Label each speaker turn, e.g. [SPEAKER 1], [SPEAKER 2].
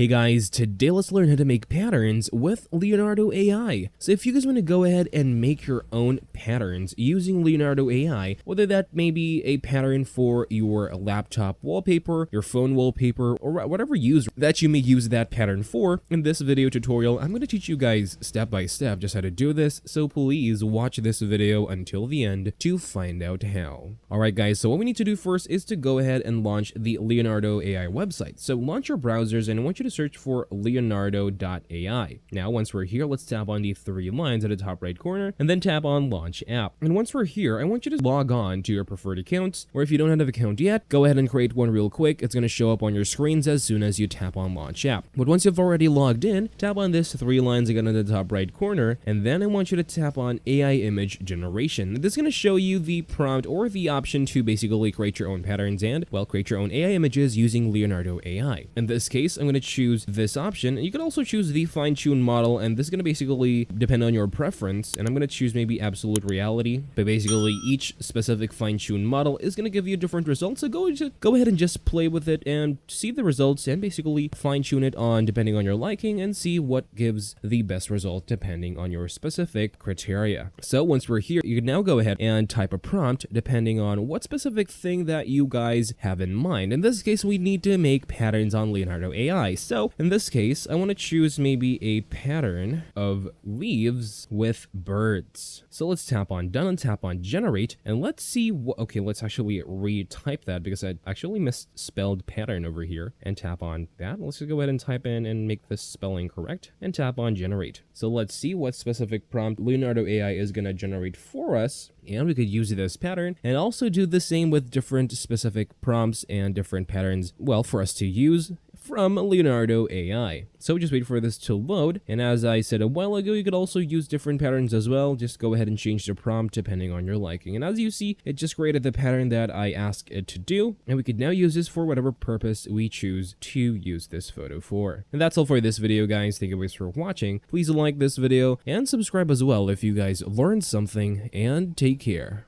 [SPEAKER 1] Hey guys, today let's learn how to make patterns with Leonardo AI. So if you guys want to go ahead and make your own patterns using Leonardo AI, whether that may be a pattern for your laptop wallpaper, your phone wallpaper, or whatever that you may use that pattern for, in this video tutorial, I'm going to teach you guys step by step just how to do this, so please watch this video until the end to find out how. Alright guys, so what we need to do first is to go ahead and launch the Leonardo AI website. So launch your browsers and I want you to search for leonardo.ai. Now, once we're here, let's tap on the three lines at the top right corner and then tap on Launch App. And once we're here, I want you to log on to your preferred accounts, or if you don't have an account yet, go ahead and create one real quick. It's going to show up on your screens as soon as you tap on Launch App. But once you've already logged in, tap on this three lines again at the top right corner, and then I want you to tap on AI Image Generation. This is going to show you the prompt or the option to basically create your own patterns and, well, create your own AI images using Leonardo AI. In this case, I'm going to choose this option. You can also choose the fine-tune model, and this is going to basically depend on your preference, and I'm going to choose maybe absolute reality, but basically each specific fine-tune model is going to give you different results, so go ahead and just play with it and see the results and basically fine-tune it on depending on your liking and see what gives the best result depending on your specific criteria. So once we're here, you can now go ahead and type a prompt depending on what specific thing that you guys have in mind. In this case, we need to make patterns on Leonardo AI. So in this case, I want to choose maybe a pattern of leaves with birds. So let's tap on done and tap on generate, and let's see what, okay, let's actually retype that because I actually misspelled pattern over here, and tap on that. Let's just go ahead and type in and make the spelling correct and tap on generate. So let's see what specific prompt Leonardo AI is going to generate for us. And we could use this pattern and also do the same with different specific prompts and different patterns, well, for us to use from Leonardo AI. So just wait for this to load, and as I said a while ago, you could also use different patterns as well. Just go ahead and change the prompt depending on your liking. And as you see, it just created the pattern that I asked it to do, and we could now use this for whatever purpose we choose to use this photo for. And that's all for this video, guys. Thank you guys for watching. Please like this video and subscribe as well if you guys learned something, and take care.